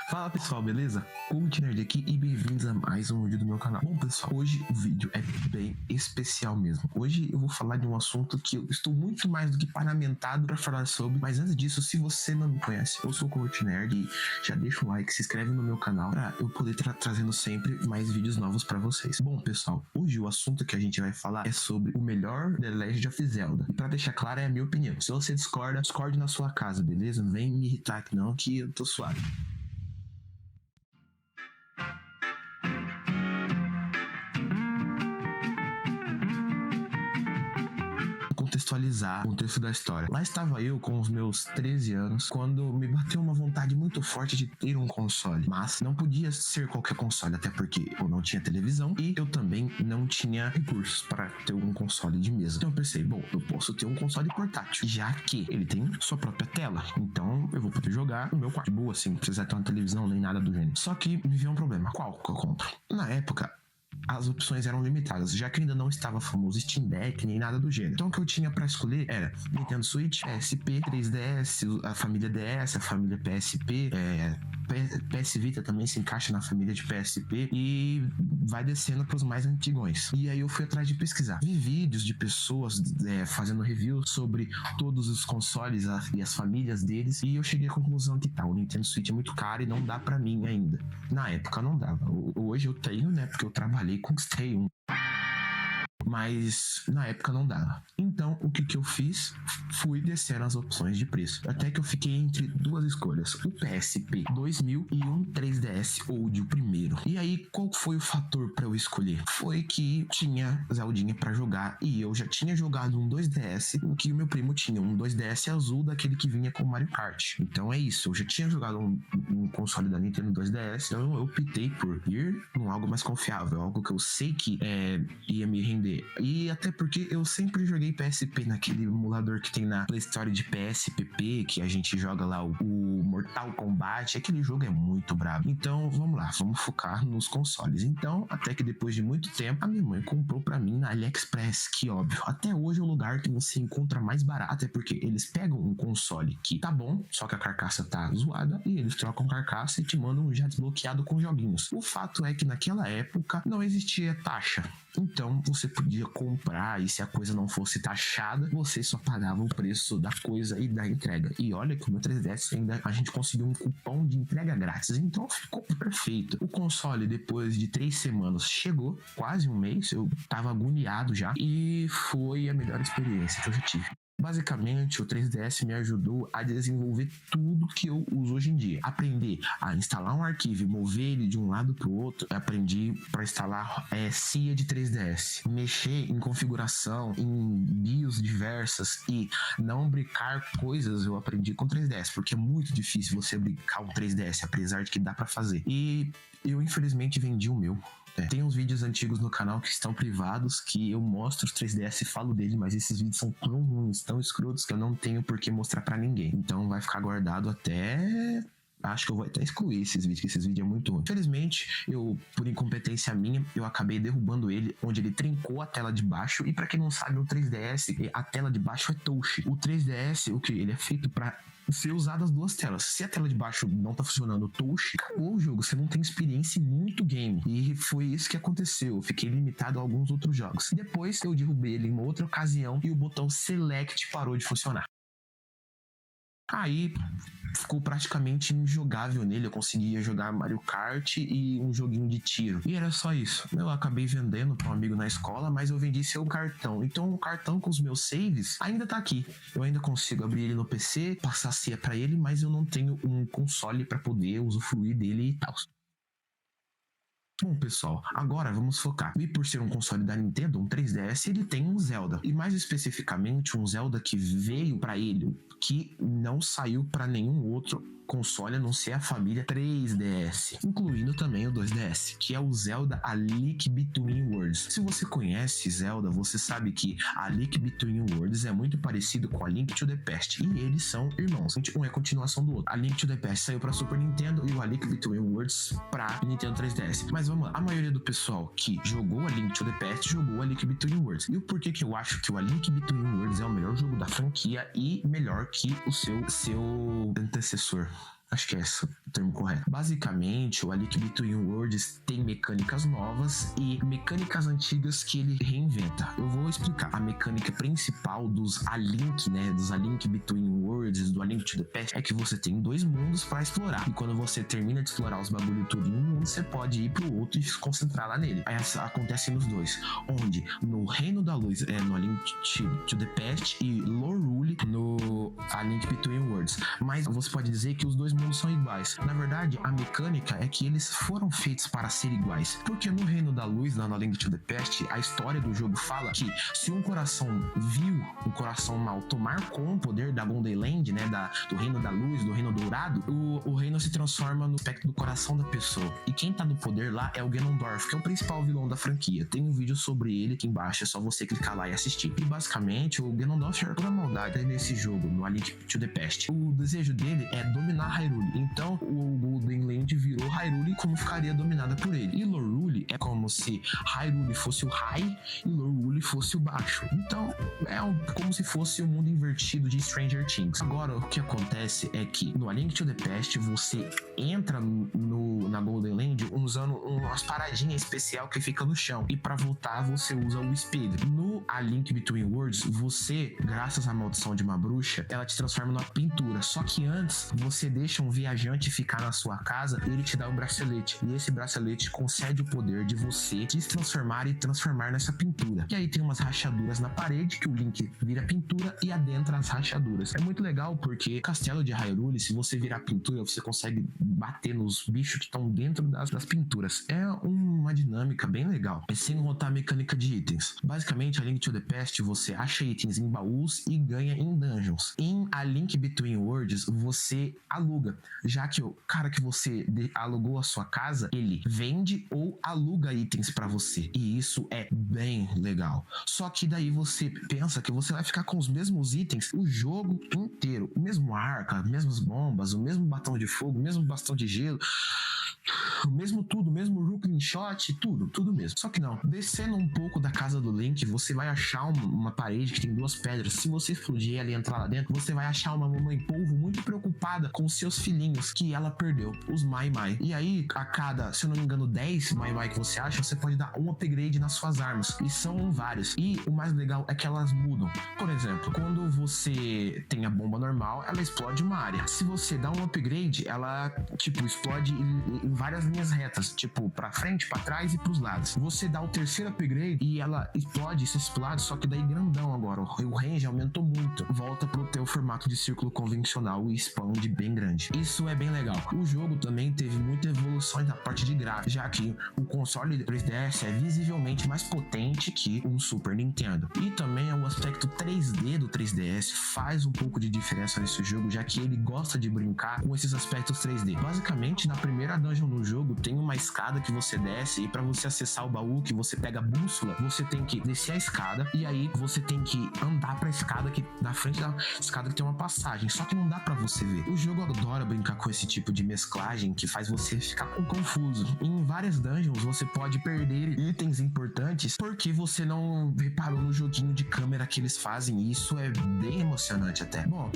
Fala pessoal, beleza? Coach Nerd aqui e bem-vindos a mais um vídeo do meu canal. Bom pessoal, hoje o vídeo é bem especial mesmo. Hoje eu vou falar de um assunto que eu estou muito mais do que paramentado para falar sobre. Mas antes disso, se você não me conhece, eu sou o Coach Nerd e já deixa um like, se inscreve no meu canal para eu poder trazendo sempre mais vídeos novos para vocês. Bom pessoal, hoje o assunto que a gente vai falar é sobre o melhor The Legend of Zelda. E para deixar claro, é a minha opinião. Se você discorda, discorde na sua casa, beleza? Não vem me irritar aqui não, que eu tô suave. Contextualizar o contexto da história. Lá estava eu com os meus 13 anos quando me bateu uma vontade muito forte de ter um console, mas não podia ser qualquer console, até porque eu não tinha televisão e eu também não tinha recursos para ter um console de mesa. Então eu pensei, bom, eu posso ter um console portátil, já que ele tem sua própria tela, então eu vou poder jogar no meu quarto de boa, assim, não precisa ter uma televisão nem nada do gênero. Só que me veio um problema. Qual que eu compro? Na época, as opções eram limitadas, já que ainda não estava famoso Steam Deck nem nada do gênero. Então o que eu tinha para escolher era Nintendo Switch, PSP, 3DS, a família DS, a família PSP, PS Vita também se encaixa na família de PSP e vai descendo para os mais antigões. E aí eu fui atrás de pesquisar. Vi vídeos de pessoas fazendo reviews sobre todos os consoles e as famílias deles e eu cheguei à conclusão que o Nintendo Switch é muito caro e não dá para mim ainda. Na época não dava. Hoje eu tenho, né, porque eu trabalhei e conquistei um. Mas na época não dava. Então o que eu fiz? Fui descendo as opções de preço. Até que eu fiquei entre duas escolhas: o PSP 2000 e um 3DS Old, o primeiro. E aí qual foi o fator para eu escolher? Foi que tinha Zeldinha para jogar e eu já tinha jogado um 2DS, o que o meu primo tinha, um 2DS azul, daquele que vinha com o Mario Kart. Então é isso, eu já tinha jogado um console da Nintendo 2DS, então eu optei por ir num algo mais confiável, algo que eu sei que ia me render. E até porque eu sempre joguei PSP naquele emulador que tem na Play Store de PSPP, que a gente joga lá o Mortal Kombat. Aquele jogo é muito brabo. Então vamos lá, vamos focar nos consoles. Então, até que depois de muito tempo, a minha mãe comprou pra mim na AliExpress, que óbvio, até hoje é o lugar que você encontra mais barato, é porque eles pegam um console que tá bom, só que a carcaça tá zoada, e eles trocam carcaça e te mandam já desbloqueado com joguinhos. O fato é que naquela época não existia taxa. Então você podia comprar e se a coisa não fosse taxada, você só pagava o preço da coisa e da entrega. E olha que o meu 3DS ainda a gente conseguiu um cupom de entrega grátis, então ficou perfeito. O console, depois de 3 semanas, chegou, quase um mês, eu tava agoniado já, e foi a melhor experiência que eu já tive. Basicamente, o 3DS me ajudou a desenvolver tudo que eu uso hoje em dia. Aprender a instalar um arquivo e mover ele de um lado para o outro. Aprendi para instalar CIA de 3DS. Mexer em configuração, em BIOS diversas e não brincar coisas eu aprendi com 3DS. Porque é muito difícil você brincar um 3DS, apesar de que dá para fazer. E eu infelizmente vendi o meu. Tem uns vídeos antigos no canal que estão privados, que eu mostro os 3DS e falo dele, mas esses vídeos são tão ruins, tão escrotos, que eu não tenho por que mostrar pra ninguém. Então vai ficar guardado até... Acho que eu vou até excluir esses vídeos, que esses vídeos é muito ruim. Infelizmente, por incompetência minha, eu acabei derrubando ele, onde ele trincou a tela de baixo. E pra quem não sabe, o 3DS, a tela de baixo é touch. O 3DS, o que ele é feito pra ser usado as duas telas. Se a tela de baixo não tá funcionando touch, acabou o jogo, você não tem experiência em muito game. E foi isso que aconteceu, eu fiquei limitado a alguns outros jogos. Depois eu derrubei ele em uma outra ocasião e o botão select parou de funcionar. Aí ficou praticamente injogável nele. Eu conseguia jogar Mario Kart e um joguinho de tiro. E era só isso. Eu acabei vendendo para um amigo na escola, mas eu vendi seu cartão. Então o cartão com os meus saves ainda tá aqui. Eu ainda consigo abrir ele no PC, passar a senha para ele, mas eu não tenho um console para poder usufruir dele e tal. Bom, pessoal, agora vamos focar. E por ser um console da Nintendo, um 3DS, ele tem um Zelda. E mais especificamente, um Zelda que veio para ele, que não saiu para nenhum outro console a não ser a família 3DS, incluindo também o 2DS, que é o Zelda A Link Between Worlds. Se você conhece Zelda, você sabe que A Link Between Worlds é muito parecido com A Link to the Past, e eles são irmãos, um é continuação do outro. A Link to the Past saiu para Super Nintendo e o A Link Between Worlds para Nintendo 3DS. Mas vamos lá, a maioria do pessoal que jogou A Link to the Past jogou A Link Between Worlds. E o porquê que eu acho que o A Link Between Worlds é o melhor jogo da franquia e melhor que o seu antecessor? Acho que é esse o termo correto. Basicamente, o A Link Between Worlds tem mecânicas novas e mecânicas antigas que ele reinventa. Eu vou explicar. A mecânica principal dos A Link, né, dos A Link Between Worlds, do A Link to the Past, é que você tem 2 mundos para explorar. E quando você termina de explorar os bagulho tudo em um mundo, você pode ir pro outro e se concentrar lá nele. Aí acontece nos dois. Onde? No Reino da Luz, no A Link to the Past, e Lorule no A Link Between Worlds. Mas você pode dizer que os dois mundos são iguais. Na verdade, a mecânica é que eles foram feitos para ser iguais. Porque no Reino da Luz, na Link to the Past, a história do jogo fala que se um coração vil, um coração mau, tomar com o poder da Golden Land, né, do Reino da Luz, do Reino Dourado, o reino se transforma no aspecto do coração da pessoa. E quem tá no poder lá é o Ganondorf, que é o principal vilão da franquia. Tem um vídeo sobre ele aqui embaixo, é só você clicar lá e assistir. E basicamente, o Ganondorf é toda a maldade nesse jogo, no A Link to the Past. O desejo dele é dominar Hyrule. Então, o Golden Land virou Hyrule como ficaria dominada por ele. E Lorule é como se Hyrule fosse o high e Lorule fosse o baixo. Então, como se fosse o mundo invertido de Stranger Things. Agora, o que acontece é que no A Link to the Past, você entra na Golden Land usando umas paradinhas especial que fica no chão. E para voltar, você usa o espelho. No A Link Between Worlds, você, graças à maldição de uma bruxa, ela te transforma numa pintura. Só que antes, você deixa um viajante ficar na sua casa e ele te dá um bracelete. E esse bracelete concede o poder de você se transformar e transformar nessa pintura. E aí tem umas rachaduras na parede que o Link vira pintura e adentra as rachaduras. É muito legal porque Castelo de Hyrule, se você virar pintura, você consegue bater nos bichos que estão dentro das pinturas. É uma dinâmica bem legal. E sem contar a mecânica de itens. Basicamente, a Link to the Past, você acha itens em baús e ganha em dungeons. Em A Link Between Worlds, você aluga, já que o cara que você alugou a sua casa, ele vende ou aluga itens pra você. E isso é bem legal. Só que daí você pensa que você vai ficar com os mesmos itens o jogo inteiro. O mesmo arco, as mesmas bombas, o mesmo batom de fogo, o mesmo bastão de gelo, o mesmo tudo, o mesmo Rooklyn Shot, tudo mesmo. Só que não, descendo um pouco da casa do Link, você vai achar uma parede que tem 2 pedras. Se você explodir ela e entrar lá dentro, você vai achar uma mamãe polvo muito preocupada com os seus filhinhos que ela perdeu, os Mai Mai. E aí, a cada, se eu não me engano, 10 Mai Mai que você acha, você pode dar um upgrade nas suas armas. E são vários. E o mais legal é que elas mudam. Por exemplo, quando você tem a bomba normal, ela explode uma área. Se você dá um upgrade, ela, explode em várias linhas retas, pra frente, pra trás e pros lados. Você dá o terceiro upgrade e ela explode, só que daí grandão agora. O range aumentou muito. Volta pro teu formato de círculo convencional e expande bem grande. Isso é bem legal. O jogo também teve muita evolução na parte de gráfico, já que o console 3DS é visivelmente mais potente que um Super Nintendo. E também o aspecto 3D do 3DS faz um pouco de diferença nesse jogo, já que ele gosta de brincar com esses aspectos 3D. Basicamente, na primeira dungeon do jogo, tem uma escada que você desce e para você acessar o baú, que você pega a bússola, você tem que descer a escada e aí você tem que andar pra escada, que na frente da escada que tem uma passagem, só que não dá pra você ver. O jogo adora brincar com esse tipo de mesclagem que faz você ficar confuso. Em várias dungeons você pode perder itens importantes porque você não reparou no joguinho de câmera que eles fazem, e isso é bem emocionante até. Bom,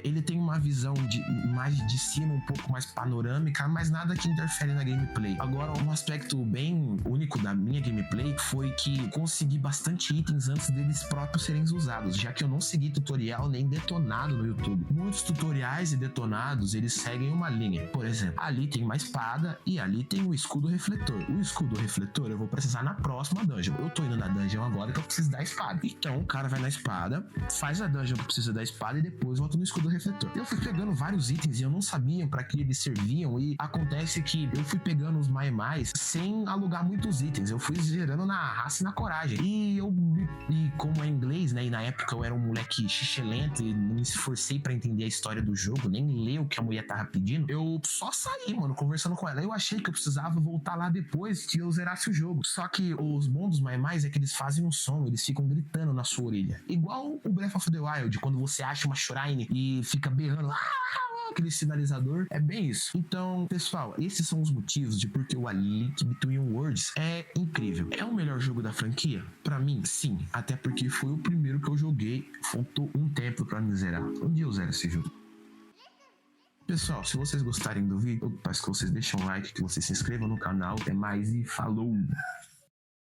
ele tem uma visão mais de cima, um pouco mais panorâmica, mas nada que interfere na gameplay. Agora, um aspecto bem único da minha gameplay foi que consegui bastante itens antes deles próprios serem usados, já que eu não segui tutorial nem detonado no YouTube. Muitos tutoriais e detonados, eles seguem uma linha. Por exemplo, ali tem uma espada e ali tem o escudo refletor. O escudo refletor eu vou precisar na próxima dungeon. Eu tô indo na dungeon agora que eu preciso da espada. Então, o cara vai na espada, faz a dungeon que precisa da espada e depois volta no escudo refletor. Eu fui pegando vários itens e eu não sabia pra que eles serviam, e acontece que eu fui pegando os Mai Mais sem alugar muitos itens. Eu fui zerando na raça e na coragem. E como é inglês, né, e na época eu era um moleque xixelento e não me esforcei pra entender a história do jogo, nem ler o que a mulher tava pedindo, eu só saí, mano, conversando com ela. Eu achei que eu precisava voltar lá depois que eu zerasse o jogo. Só que os bons dos Mai Mais é que eles fazem um som, eles ficam gritando na sua orelha. Igual o Breath of the Wild, quando você acha uma Shrine e fica berrando aquele sinalizador, é bem isso. Então, pessoal, esses são os motivos de porque o A Link Between Worlds é incrível. É o melhor jogo da franquia? Pra mim, sim. Até porque foi o primeiro que eu joguei. Faltou um tempo pra me zerar. Um dia eu zero esse jogo. Pessoal, se vocês gostarem do vídeo, eu peço que vocês deixem um like, que vocês se inscrevam no canal. Até mais e falou!